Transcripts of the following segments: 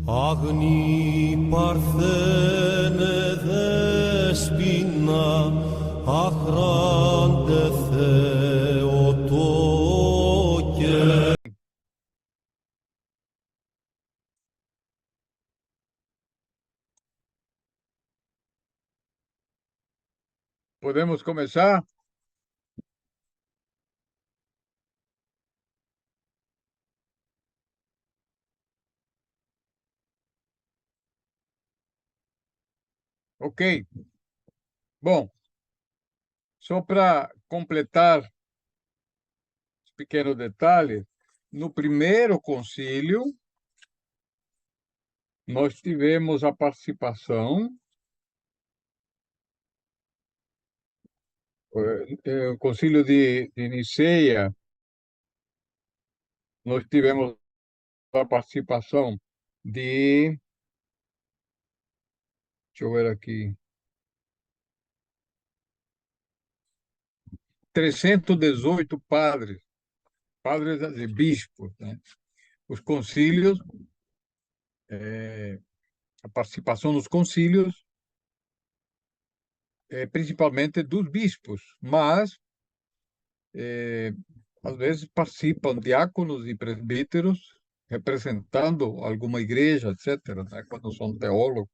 Άγνη παρθένε δέσποινα, αχράντε Θεοτόκε. Podemos começar? Ok. Bom, só para completar esse pequeno detalhe, no primeiro concílio, nós tivemos a participação, o concílio de Niceia, nós tivemos a participação de, deixa eu ver aqui, 318 padres, padres e bispos, né? Os concílios, a participação nos concílios, principalmente dos bispos, mas às vezes participam diáconos e presbíteros representando alguma igreja, etc., né, quando são teólogos.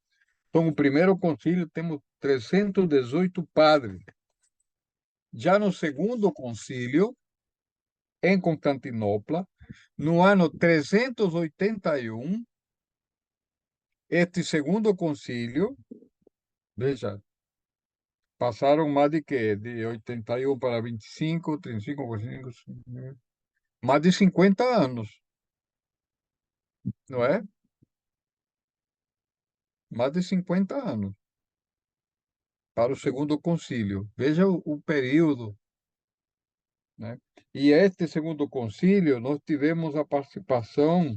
Então, o primeiro concílio temos 318 padres. Já no segundo concílio, em Constantinopla, no ano 381, este segundo concílio, veja, passaram mais de quê? De 81 para 25, 35, 45, mais de 50 anos, não é? Mais de 50 anos para o segundo concílio. Veja o período, né? E este segundo concílio, nós tivemos a participação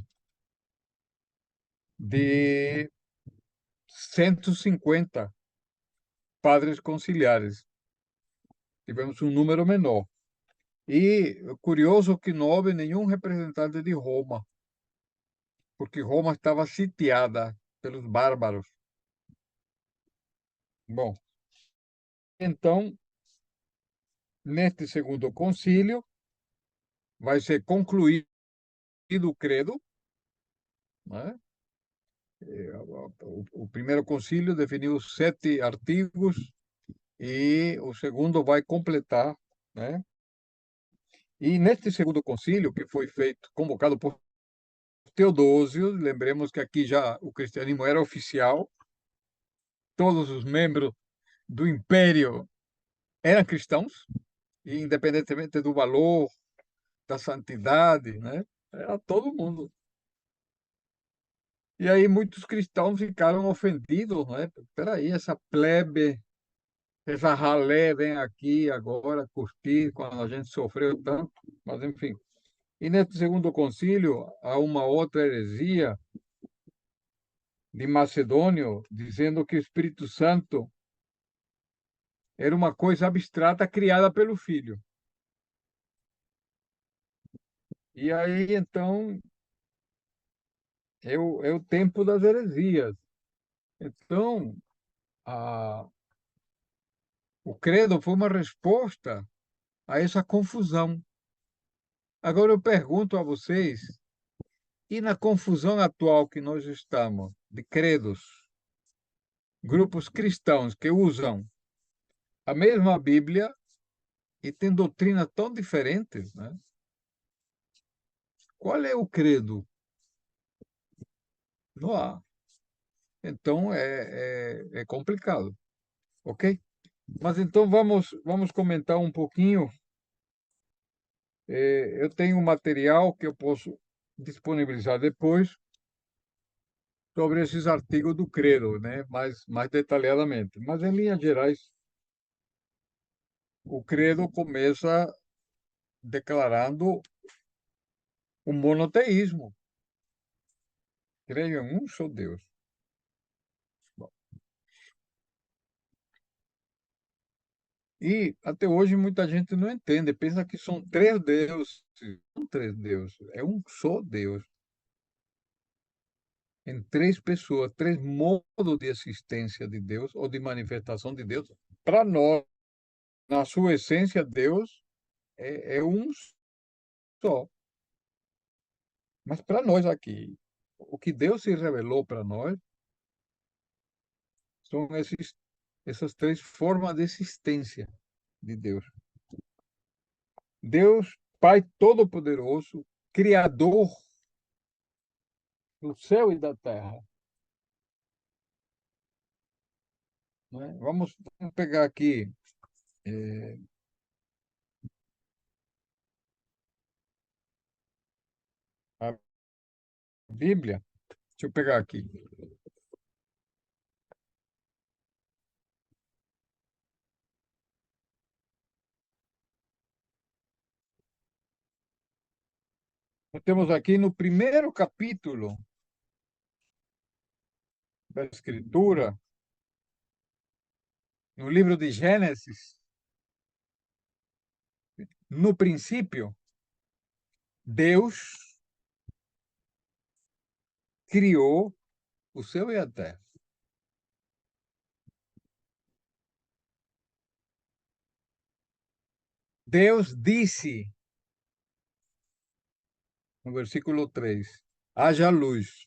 de 150 padres conciliares. Tivemos um número menor. E curioso que não houve nenhum representante de Roma, porque Roma estava sitiada pelos bárbaros. Bom, então, neste segundo concílio, vai ser concluído o credo, né? O primeiro concílio definiu 7 artigos e o segundo vai completar, né? E neste segundo concílio, que foi feito, convocado por Teodósio, lembremos que aqui já o cristianismo era oficial, todos os membros do império eram cristãos, e independentemente do valor, da santidade, né? Era todo mundo. E aí muitos cristãos ficaram ofendidos, né? Peraí, essa plebe, essa ralé vem aqui agora curtir quando a gente sofreu tanto, mas enfim. E nesse segundo concílio, há uma outra heresia de Macedônio, dizendo que o Espírito Santo era uma coisa abstrata criada pelo Filho. E aí, então, é o tempo das heresias. Então, o credo foi uma resposta a essa confusão. Agora eu pergunto a vocês, e na confusão atual que nós estamos, de credos, grupos cristãos que usam a mesma Bíblia e têm doutrinas tão diferentes, né? Qual é o credo? Não há. Então é complicado, ok? Mas então vamos comentar um pouquinho. Eu tenho um material que eu posso disponibilizar depois sobre esses artigos do credo, né? Mais detalhadamente. Mas, em linhas gerais, o credo começa declarando o monoteísmo. Creio em um só Deus. Bom, e até hoje muita gente não entende, pensa que são 3 deuses. Não 3 deuses, é um só Deus. em três pessoas, três modos de existência de Deus ou de manifestação de Deus. Para nós, na sua essência, Deus é um só. Mas para nós aqui, o que Deus se revelou para nós são essas três formas de existência de Deus. Deus, Pai Todo-Poderoso, Criador do céu e da terra. Né? Vamos pegar aqui a Bíblia. Deixa eu pegar aqui. Nós temos aqui no primeiro capítulo da Escritura, no livro de Gênesis, no princípio, Deus criou o céu e a terra. Deus disse, no versículo 3, haja luz.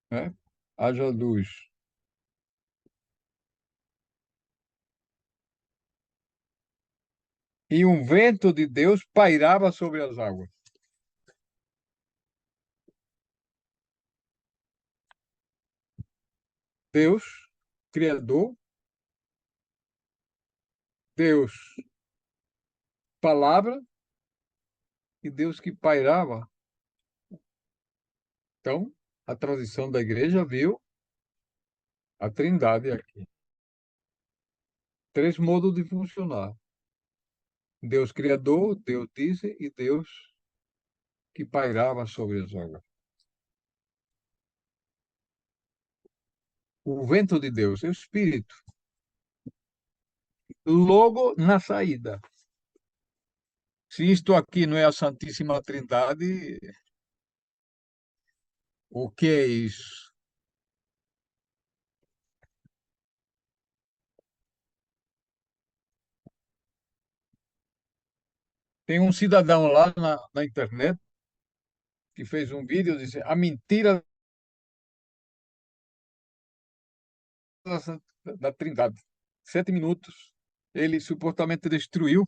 Né? Haja luz. E um vento de Deus pairava sobre as águas. Deus, Criador, Deus, Palavra e Deus que pairava. Então, a tradição da igreja viu a Trindade aqui. Três modos de funcionar. Deus Criador, Deus disse e Deus que pairava sobre as águas. O vento de Deus é o Espírito. Logo na saída. Se isto aqui não é a Santíssima Trindade, o que é isso? Tem um cidadão lá na internet que fez um vídeo dizendo a mentira da Trindade. 7 minutos. Ele supostamente destruiu,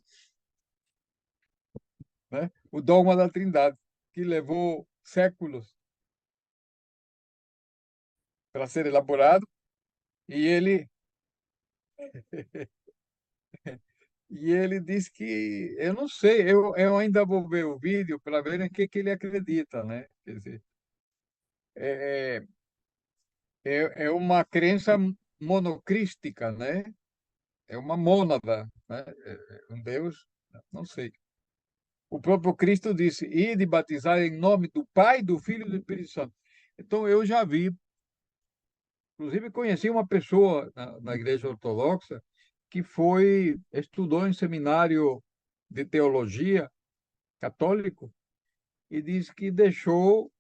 né, o dogma da Trindade, que levou séculos para ser elaborado, e ele disse que, eu não sei, eu ainda vou ver o vídeo para ver em que ele acredita, né? Quer dizer, é, é uma crença monocrística, né? É uma mônada, né? Um Deus, não sei. O próprio Cristo disse: ide batizar em nome do Pai, do Filho e do Espírito Santo. Então, eu já vi, inclusive conheci uma pessoa na Igreja Ortodoxa que estudou em seminário de teologia católico e disse que deixou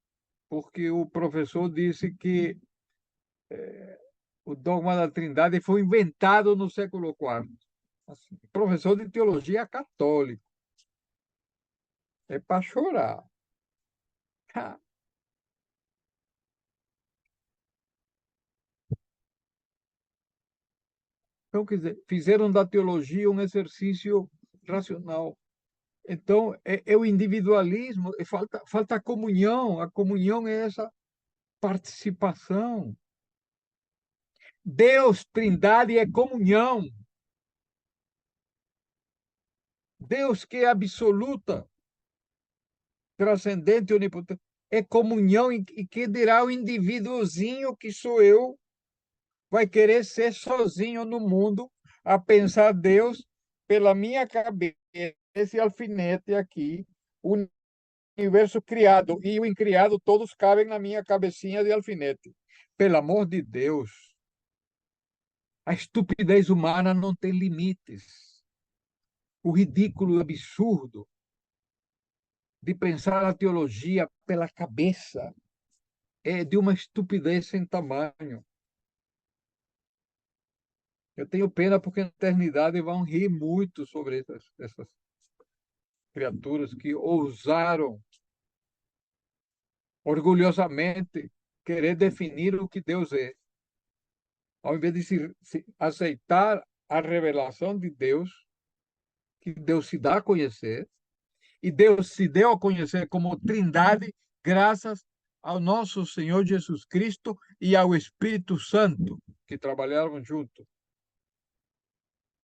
porque o professor disse que o dogma da Trindade foi inventado no século IV. Assim, professor de teologia católico. É para chorar. Então, quer dizer, fizeram da teologia um exercício racional. Então, é o individualismo, falta a comunhão. A comunhão é essa participação. Deus, Trindade, é comunhão. Deus que é absoluta, transcendente, onipotente, é comunhão e que dirá o indivíduozinho que sou eu, vai querer ser sozinho no mundo, a pensar Deus pela minha cabeça, esse alfinete aqui, universo criado e o incriado, todos cabem na minha cabecinha de alfinete. Pelo amor de Deus, a estupidez humana não tem limites. O ridículo absurdo de pensar a teologia pela cabeça é de uma estupidez sem tamanho. Eu tenho pena porque na eternidade vão rir muito sobre essas criaturas que ousaram orgulhosamente querer definir o que Deus é, ao invés de se aceitar a revelação de Deus, que Deus se dá a conhecer, e Deus se deu a conhecer como Trindade, graças ao nosso Senhor Jesus Cristo e ao Espírito Santo, que trabalharam juntos.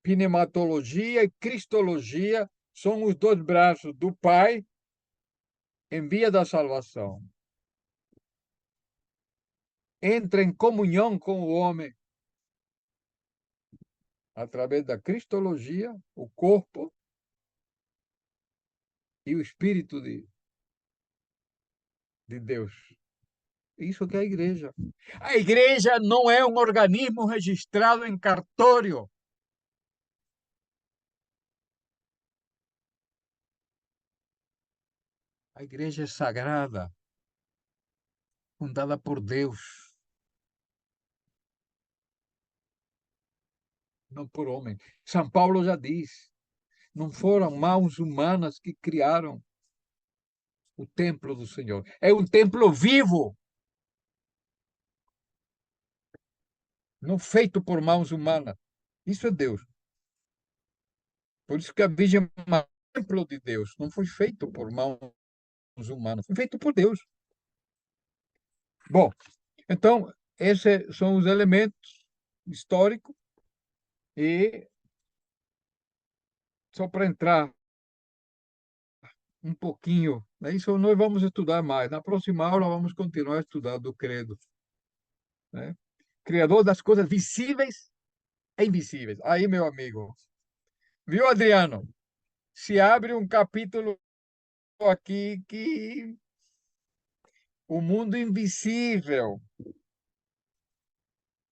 Pneumatologia e cristologia são os dois braços do Pai em via da salvação. Entra em comunhão com o homem através da cristologia, o corpo e o Espírito de Deus. Isso que é a igreja. A igreja não é um organismo registrado em cartório. A igreja é sagrada, fundada por Deus, não por homem. São Paulo já diz, não foram mãos humanas que criaram o templo do Senhor. É um templo vivo, não feito por mãos humanas. Isso é Deus. Por isso que a Virgem é um templo de Deus. Não foi feito por mãos humanas, foi feito por Deus. Bom, então, esses são os elementos históricos e só para entrar um pouquinho, né, isso nós vamos estudar mais. Na próxima aula vamos continuar a estudar do credo, né? Criador das coisas visíveis e invisíveis. Aí, meu amigo, viu, Adriano? Se abre um capítulo aqui que o mundo invisível,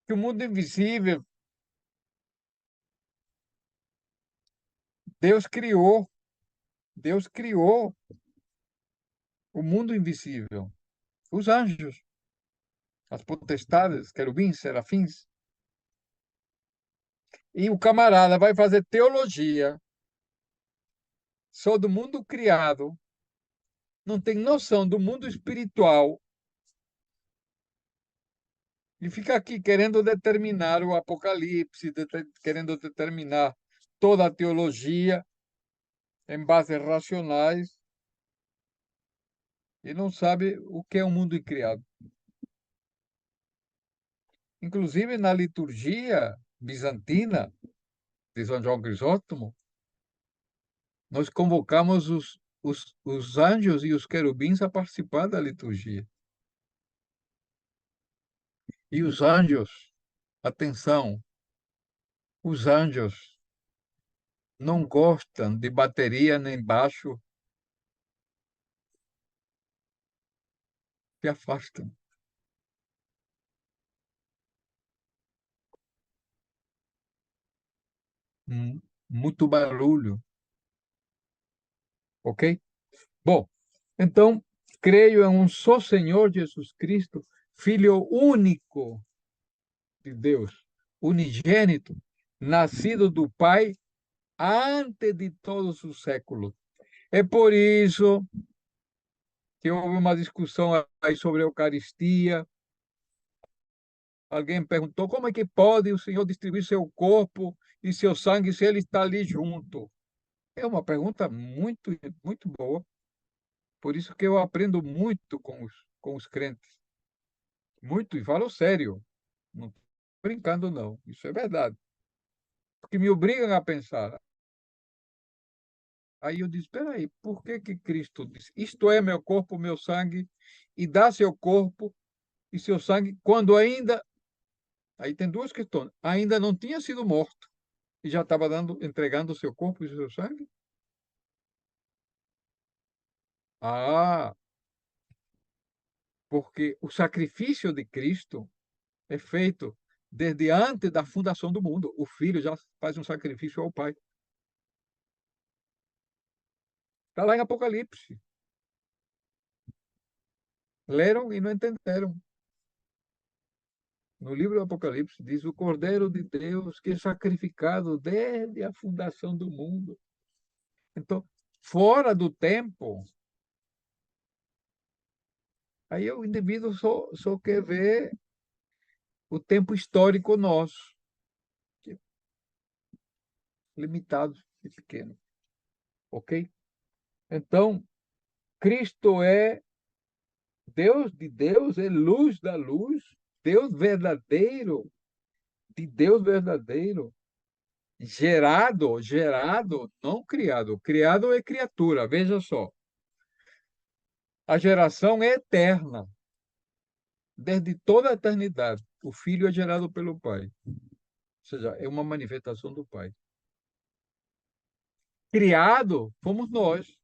que o mundo invisível Deus criou, Deus criou o mundo invisível, os anjos, as potestades, querubins, serafins. E o camarada vai fazer teologia só do mundo criado, não tem noção do mundo espiritual e fica aqui querendo determinar o Apocalipse, querendo determinar toda a teologia em bases racionais e não sabe o que é o mundo criado. Inclusive na liturgia bizantina de São João Crisóstomo, nós convocamos os anjos e os querubins a participar da liturgia. E os anjos, atenção, os anjos não gostam de bateria nem baixo, se afastam. Muito barulho, ok? Bom, então, creio em um só Senhor Jesus Cristo, Filho único de Deus, unigênito, nascido do Pai antes de todos os séculos. É por isso que houve uma discussão aí sobre a Eucaristia. Alguém perguntou como é que pode o Senhor distribuir seu corpo e seu sangue se ele está ali junto? É uma pergunta muito, muito boa. Por isso que eu aprendo muito com os crentes. Muito, e falo sério. Não estou brincando, não. Isso é verdade. Porque me obrigam a pensar. Aí eu disse, espera aí, por que que Cristo disse, isto é meu corpo, meu sangue, e dá seu corpo e seu sangue quando ainda, aí tem duas questões, ainda não tinha sido morto e já estava entregando o seu corpo e o seu sangue? Ah, porque o sacrifício de Cristo é feito desde antes da fundação do mundo. O Filho já faz um sacrifício ao Pai. Está lá em Apocalipse. Leram e não entenderam. No livro do Apocalipse diz o Cordeiro de Deus que é sacrificado desde a fundação do mundo. Então, fora do tempo, aí o indivíduo só quer ver o tempo histórico nosso, que é limitado e pequeno, ok? Então, Cristo é Deus de Deus, é luz da luz, Deus verdadeiro, de Deus verdadeiro, gerado, não criado. Criado é criatura, veja só. A geração é eterna, desde toda a eternidade. O Filho é gerado pelo Pai, ou seja, é uma manifestação do Pai. Criado, fomos nós.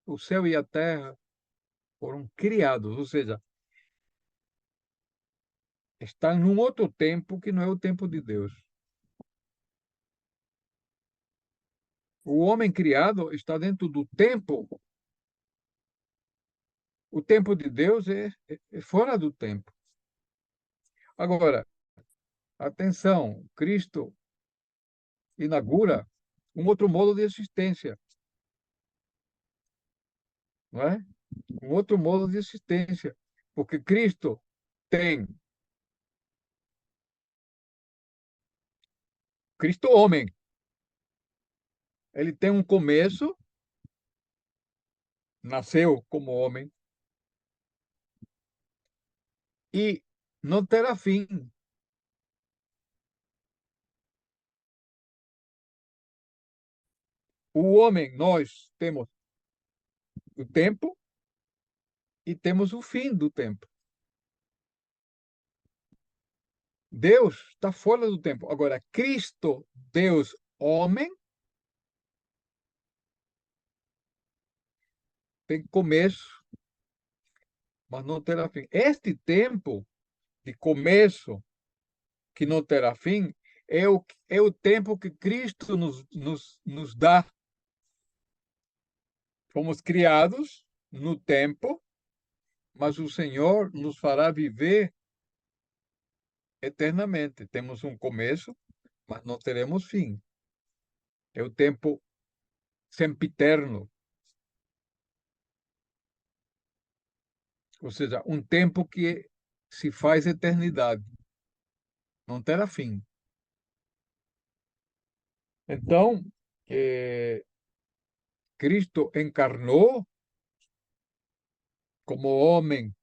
O céu e a terra foram criados, ou seja, estão num outro tempo que não é o tempo de Deus. O homem criado está dentro do tempo. O tempo de Deus é fora do tempo. Agora, atenção, Cristo inaugura um outro modo de existência, não é? Um outro modo de existência, porque Cristo tem, Cristo homem, ele tem um começo, nasceu como homem e não terá fim. O homem, nós temos o tempo e temos o fim do tempo. Deus está fora do tempo. Agora, Cristo, Deus, homem, tem começo, mas não terá fim. Este tempo de começo, que não terá fim, é o tempo que Cristo nos dá. Fomos criados no tempo, mas o Senhor nos fará viver eternamente. Temos um começo, mas não teremos fim. É o tempo sempiterno, ou seja, um tempo que se faz eternidade, não terá fim. Então, Cristo encarnou como homem,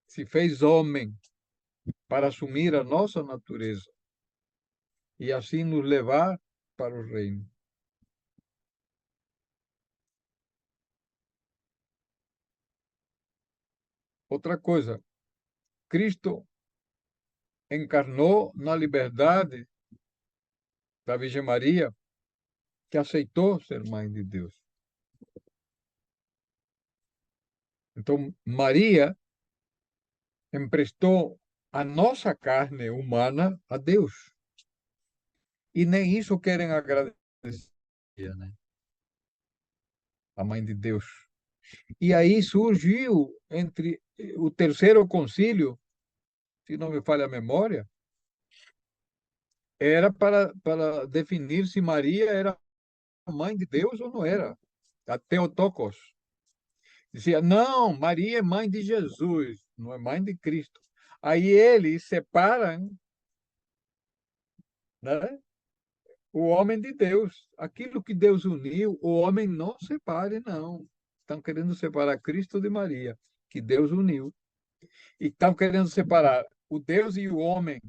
se fez homem para assumir a nossa natureza e assim nos levar para o reino. Outra coisa, Cristo encarnou na liberdade da Virgem Maria, que aceitou ser mãe de Deus. Então, Maria emprestou a nossa carne humana a Deus. E nem isso querem agradecer, né? A mãe de Deus. E aí surgiu entre o terceiro concílio, se não me falha a memória, era para definir se Maria era mãe de Deus ou não era. A Theotokos dizia, não, Maria é mãe de Jesus, não é mãe de Cristo. Aí eles separam, né, o homem de Deus. Aquilo que Deus uniu, o homem não separe, não. Estão querendo separar Cristo de Maria, que Deus uniu. E estão querendo separar o Deus e o homem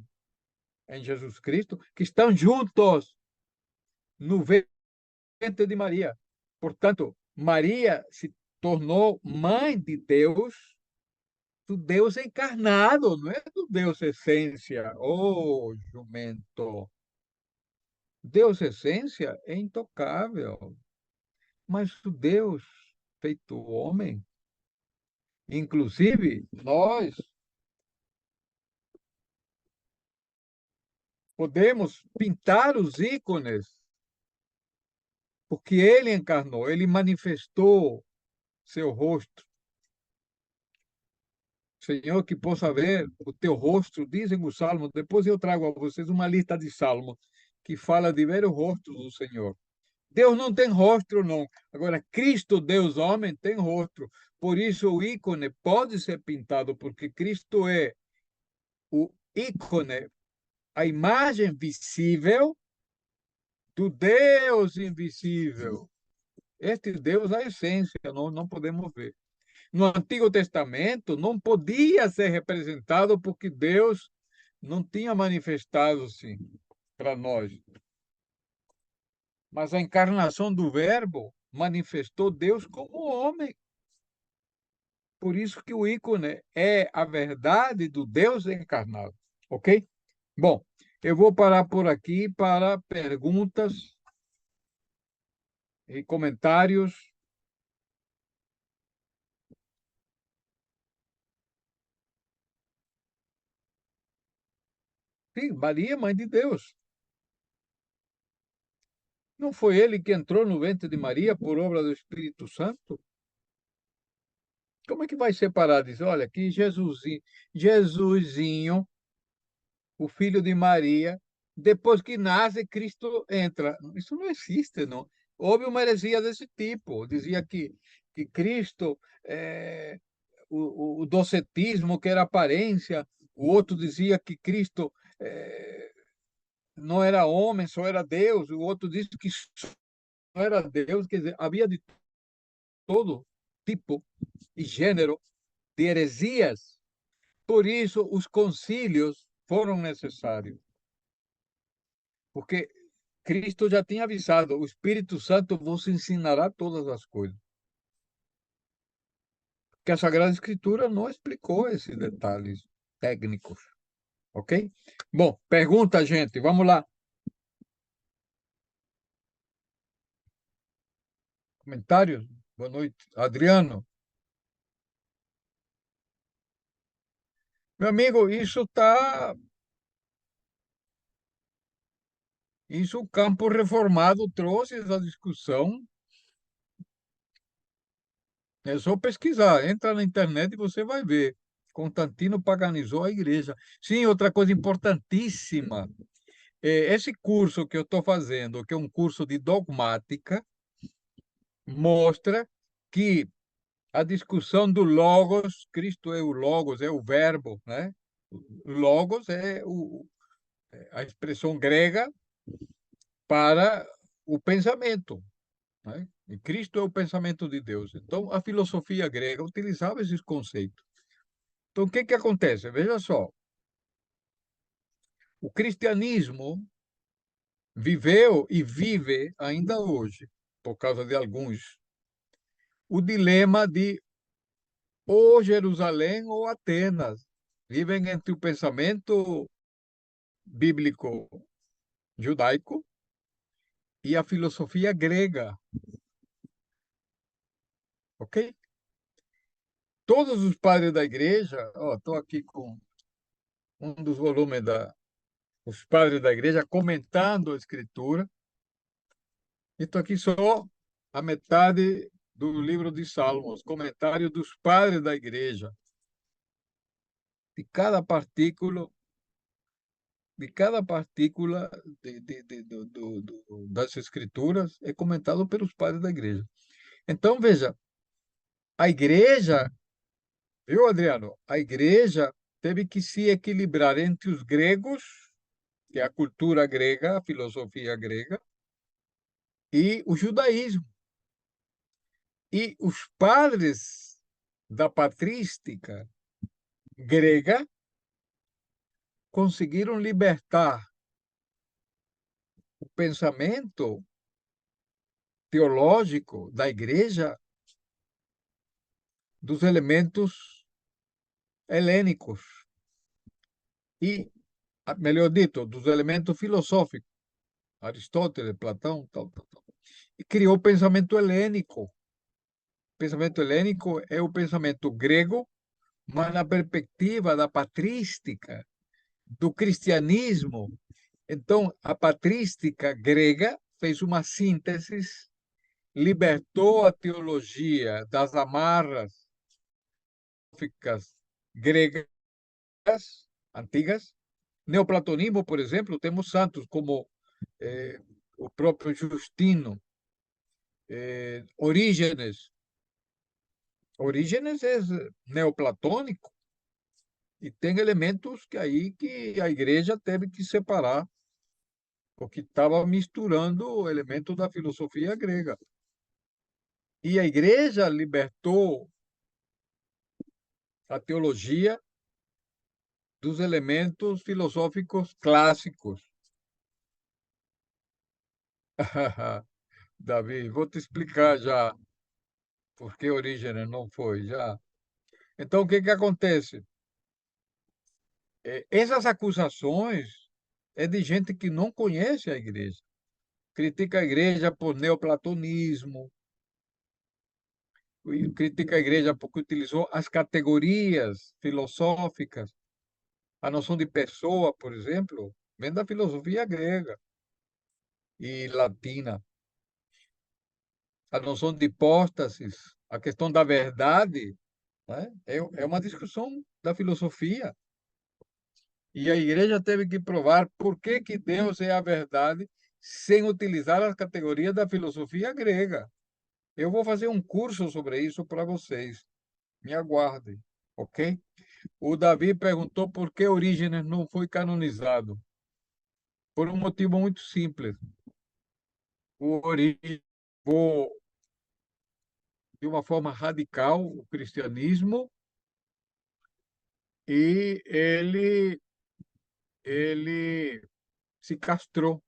em Jesus Cristo, que estão juntos no ventre de Maria. Portanto, Maria se tornou mãe de Deus, do Deus encarnado, não é do Deus essência. Oh, jumento! Deus essência é intocável. Mas o Deus feito homem, inclusive nós podemos pintar os ícones, porque ele encarnou, ele manifestou seu rosto. Senhor, que possa ver o teu rosto, dizem os salmos. Depois eu trago a vocês uma lista de salmos que fala de ver o rosto do Senhor. Deus não tem rosto, não. Agora, Cristo, Deus homem, tem rosto. Por isso, o ícone pode ser pintado, porque Cristo é o ícone, a imagem visível do Deus invisível. Este Deus, a essência, não podemos ver. No Antigo Testamento, não podia ser representado porque Deus não tinha manifestado assim para nós. Mas a encarnação do Verbo manifestou Deus como homem. Por isso que o ícone é a verdade do Deus encarnado. Ok? Bom, eu vou parar por aqui para perguntas e comentários. Sim, Maria, mãe de Deus. Não foi ele que entrou no ventre de Maria por obra do Espírito Santo? Como é que vai separar disso? Olha, que Jesusinho, o filho de Maria, depois que nasce, Cristo entra. Isso não existe, não. Houve uma heresia desse tipo. Dizia que Cristo, o docetismo, que era aparência, o outro dizia que Cristo não era homem, só era Deus, o outro disse que só era Deus, quer dizer, havia de todo tipo e gênero de heresias. Por isso, os concílios foram necessários, porque Cristo já tinha avisado: o Espírito Santo vos ensinará todas as coisas. Que a Sagrada Escritura não explicou esses detalhes técnicos, ok? Bom, pergunta, gente, vamos lá. Comentários? Boa noite. Adriano. Meu amigo, isso o campo reformado trouxe essa discussão. É só pesquisar, entra na internet e você vai ver. Constantino paganizou a igreja. Sim, outra coisa importantíssima, esse curso que eu estou fazendo, que é um curso de dogmática, mostra que a discussão do Logos, Cristo é o Logos, é o verbo, né? Logos é a expressão grega para o pensamento, né? E Cristo é o pensamento de Deus. Então, a filosofia grega utilizava esses conceitos. Então, o que que acontece? Veja só, o cristianismo viveu e vive ainda hoje, por causa de alguns, o dilema de ou Jerusalém ou Atenas. Vivem entre o pensamento bíblico judaico e a filosofia grega, ok? Todos os padres da igreja, estou aqui com um dos volumes os padres da igreja comentando a escritura, e estou aqui só a metade do livro de Salmos, comentário dos padres da igreja, de cada partícula, de cada partícula das escrituras é comentado pelos padres da igreja. Então, veja, a igreja, viu, Adriano? A igreja teve que se equilibrar entre os gregos, que é a cultura grega, a filosofia grega, e o judaísmo. E os padres da patrística grega conseguiram libertar o pensamento teológico da igreja dos elementos helênicos e, melhor dito, dos elementos filosóficos, Aristóteles, Platão, tal, tal, tal. criou o pensamento helênico. O pensamento helênico é o pensamento grego, mas na perspectiva da patrística, do cristianismo. Então, a patrística grega fez uma síntese, libertou a teologia das amarras filosóficas gregas antigas. Neoplatonismo, por exemplo, temos santos como o próprio Justino, Orígenes. Orígenes é neoplatônico e tem elementos que aí que a igreja teve que separar, porque estava misturando o elemento da filosofia grega. E a igreja libertou a teologia dos elementos filosóficos clássicos. Davi, vou te explicar já por que Orígenes não foi já. Então, o que que acontece? Essas acusações é de gente que não conhece a igreja. Critica a igreja por neoplatonismo, critica a igreja porque utilizou as categorias filosóficas. A noção de pessoa, por exemplo, vem da filosofia grega e latina. A noção de hipóstasis, a questão da verdade, né? É uma discussão da filosofia. E a igreja teve que provar por que que Deus é a verdade sem utilizar as categorias da filosofia grega. Eu vou fazer um curso sobre isso para vocês. Me aguardem, ok? O Davi perguntou por que Orígenes não foi canonizado. Por um motivo muito simples. O Orígenes de uma forma radical o cristianismo e ele se castrou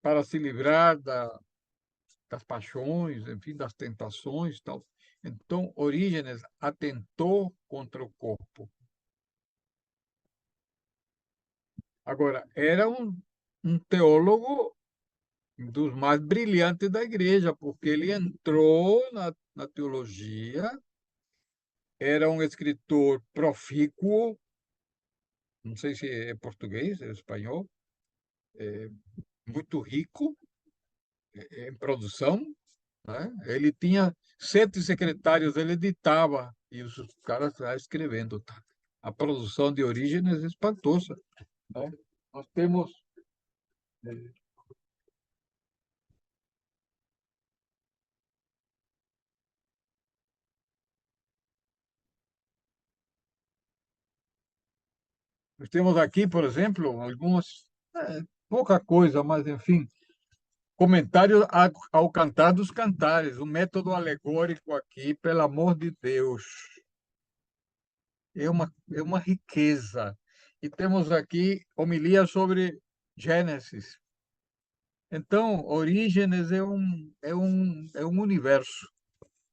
para se livrar das paixões, enfim, das tentações, tal. Então, Orígenes atentou contra o corpo. Agora, era um teólogo dos mais brilhantes da igreja, porque ele entrou na teologia, era um escritor profícuo, não sei se é português, é espanhol, muito rico em produção, né? Ele tinha 7 secretários, ele editava e os caras lá escrevendo. Tá? A produção de Orígenes é espantosa. Né? Nós temos eh, nós temos aqui, por exemplo, algumas pouca coisa, mas enfim, comentário ao Cantar dos Cantares, o método alegórico aqui, pelo amor de Deus, é uma riqueza. E temos aqui homilia sobre Gênesis. Então, Orígenes é um universo.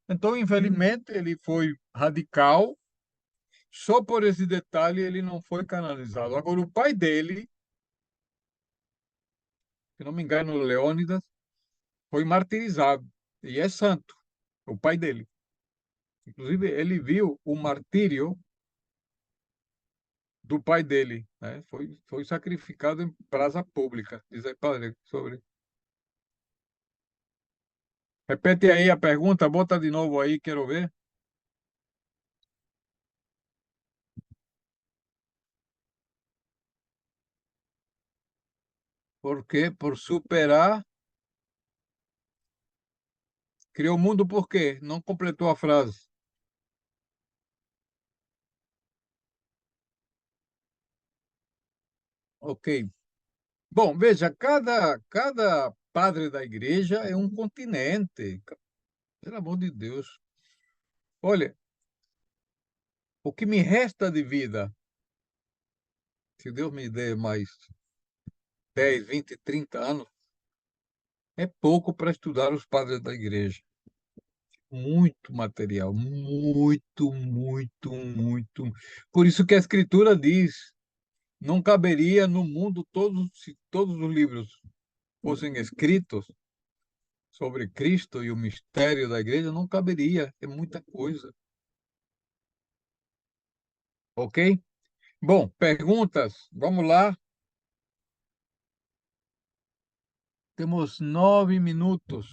Então, infelizmente, ele foi radical. Só por esse detalhe ele não foi canonizado. Agora, o pai dele, se não me engano, Leônidas, foi martirizado e é santo, o pai dele. Inclusive, ele viu o martírio do pai dele, né? Foi sacrificado em praça pública. Diz aí, padre, sobre. Repete aí a pergunta, bota de novo aí, quero ver. Por quê? Por superar. Criou o mundo por quê? Não completou a frase. Ok. Bom, veja, cada padre da igreja é um continente. Pelo amor de Deus. Olha, o que me resta de vida, se Deus me der mais 10, 20, 30 anos, é pouco para estudar os padres da igreja. Muito material, muito, muito, muito. Por isso que a Escritura diz, não caberia no mundo todos, se todos os livros fossem escritos, sobre Cristo e o mistério da igreja não caberia, é muita coisa, ok? Bom, perguntas, vamos lá. Temos 9 minutos.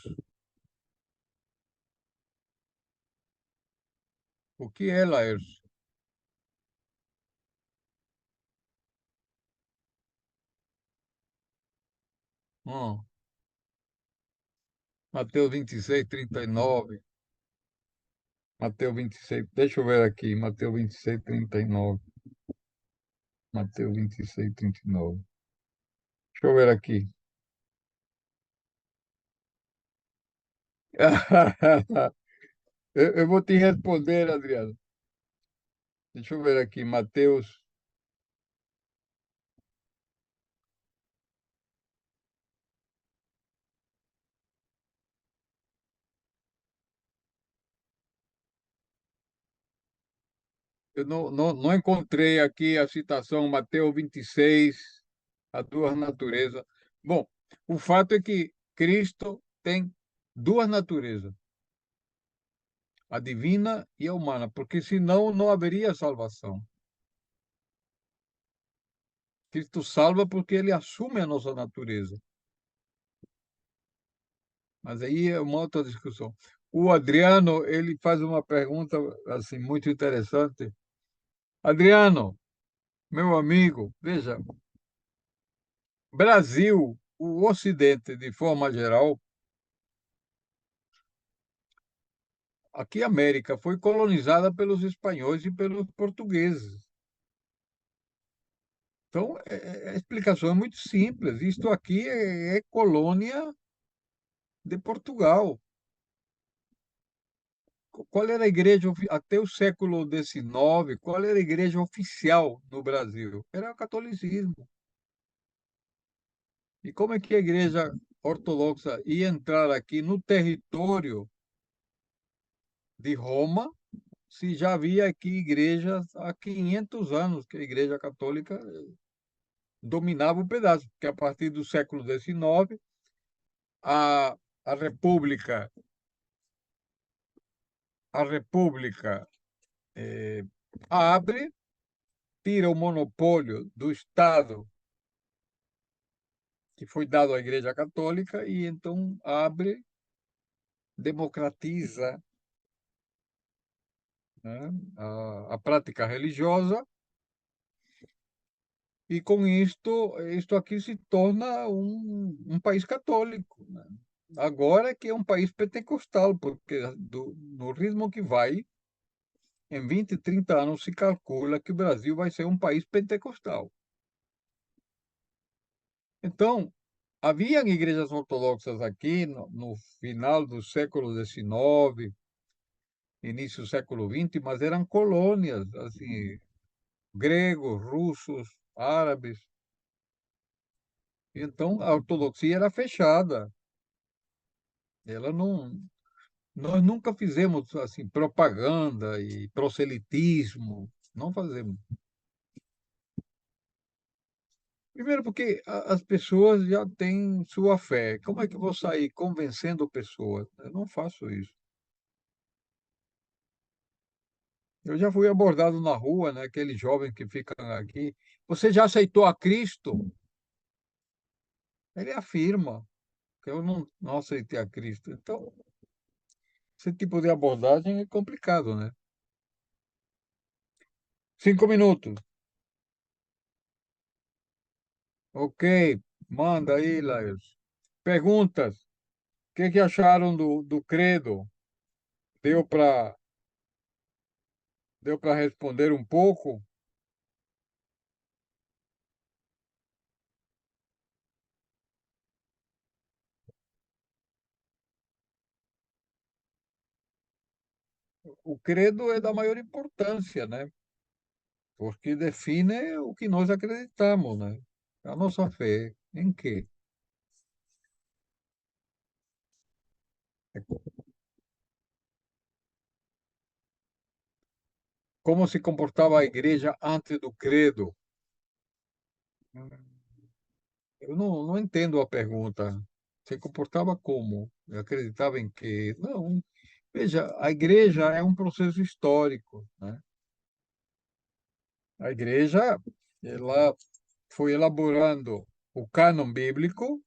O que é, Laércio? Hum, Mateus 26, 39. Mateus 26, deixa eu ver aqui. Mateus 26, 39. Mateus 26, 39. Deixa eu ver aqui. Eu vou te responder, Adriano. Deixa eu ver aqui. Mateus. Eu não encontrei aqui a citação, Mateus 26, a duas naturezas. Bom, o fato é que Cristo tem duas naturezas, a divina e a humana, porque senão não haveria salvação. Cristo salva porque ele assume a nossa natureza. Mas aí é uma outra discussão. O Adriano, ele faz uma pergunta assim muito interessante. Adriano, meu amigo, veja, Brasil, o Ocidente, de forma geral, aqui a América foi colonizada pelos espanhóis e pelos portugueses. Então, a explicação é muito simples. Isto aqui é colônia de Portugal. Qual era a igreja, até o século XIX, qual era a igreja oficial no Brasil? Era o catolicismo. E como é que a igreja ortodoxa ia entrar aqui no território de Roma, se já havia aqui igrejas há 500 anos que a igreja católica dominava o pedaço, porque a partir do século XIX, a, a República, a República eh, abre, tira o monopólio do Estado que foi dado à Igreja Católica e então abre, democratiza, né, a prática religiosa e com isto aqui se torna um país católico, né? Agora é que é um país pentecostal, porque no ritmo que vai, em 20, 30 anos se calcula que o Brasil vai ser um país pentecostal. Então, havia igrejas ortodoxas aqui no final do século XIX, início do século XX, mas eram colônias, assim, gregos, russos, árabes. Então, a ortodoxia era fechada. Ela não, nós nunca fizemos assim propaganda e proselitismo, não fazemos. Primeiro porque as pessoas já têm sua fé. Como é que eu vou sair convencendo pessoas? Eu não faço isso. Eu já fui abordado na rua, né, aqueles jovens que ficam aqui. Você já aceitou a Cristo? Ele afirma que eu não aceitei a Cristo. Então, esse tipo de abordagem é complicado, né? 5 minutos. Ok, manda aí, Laís. Perguntas. O que acharam do credo? Deu para deu para responder um pouco? O credo é da maior importância, né? Porque define o que nós acreditamos, né? A nossa fé em quê? Como se comportava a igreja antes do credo? Eu não entendo a pergunta. se comportava como? Acreditava em que? Não. Veja, a igreja é um processo histórico, né? A igreja, ela foi elaborando o cânon bíblico,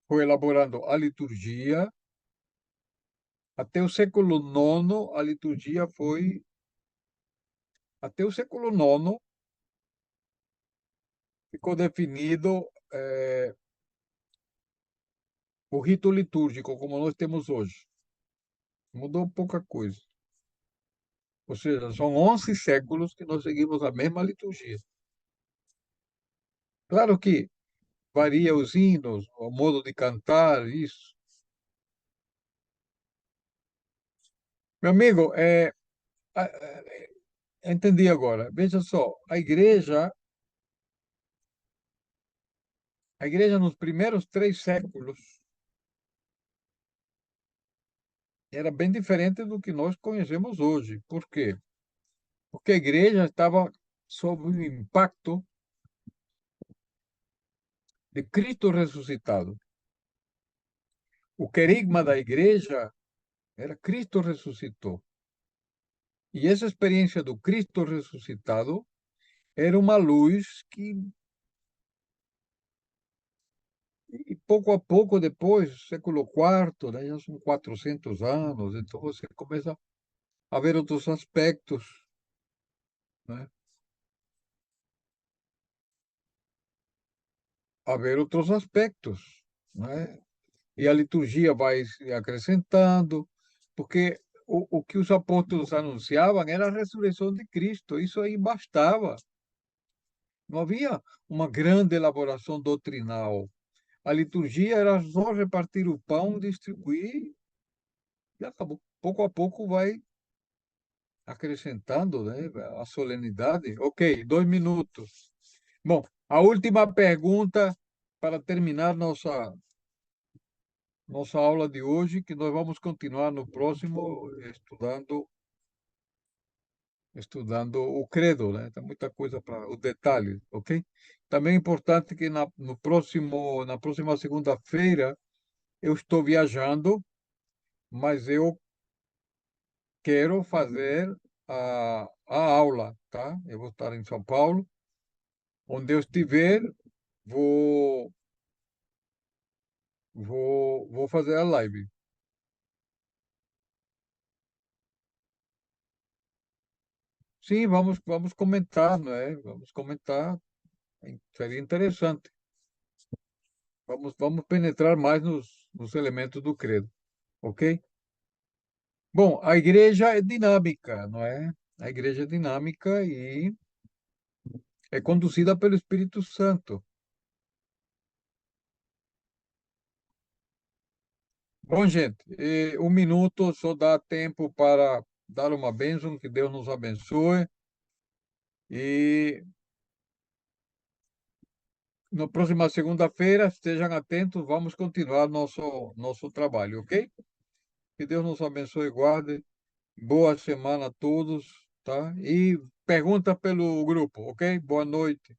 foi elaborando a liturgia. Até o século nono, a liturgia foi. Até o século nono, ficou definido o rito litúrgico, como nós temos hoje. Mudou pouca coisa. Ou seja, são 11 séculos que nós seguimos a mesma liturgia. Claro que varia os hinos, o modo de cantar, isso. Meu amigo, entendi agora. Veja só, a igreja nos primeiros 3 séculos era bem diferente do que nós conhecemos hoje. Por quê? Porque a igreja estava sob o impacto de Cristo ressuscitado. O querigma da igreja era Cristo ressuscitou. E essa experiência do Cristo ressuscitado era uma luz que, e pouco a pouco, depois, século IV, né, já são 400 anos, então você começa a ver outros aspectos, né? A ver outros aspectos, né? E a liturgia vai se acrescentando, porque o que os apóstolos anunciavam era a ressurreição de Cristo, isso aí bastava. Não havia uma grande elaboração doutrinal. A liturgia era só repartir o pão, distribuir e acabou. Pouco a pouco vai acrescentando, né, a solenidade. Ok, 2 minutos. Bom, a última pergunta para terminar nossa aula de hoje, que nós vamos continuar no próximo estudando o credo, né? Tem muita coisa para os detalhes, ok? Também é importante que na próxima segunda-feira eu estou viajando, mas eu quero fazer a aula, tá? Eu vou estar em São Paulo. Onde eu estiver, vou, vou fazer a live. Sim, vamos comentar, não é? Vamos comentar. Seria interessante. Vamos penetrar mais nos elementos do credo, ok? Bom, a igreja é dinâmica, não é? A igreja é dinâmica e é conduzida pelo Espírito Santo. Bom, gente, 1 minuto só dá tempo para dar uma bênção, que Deus nos abençoe. E na próxima segunda-feira, estejam atentos, vamos continuar nosso trabalho, ok? Que Deus nos abençoe e guarde. Boa semana a todos, tá? E pergunta pelo grupo, ok? Boa noite.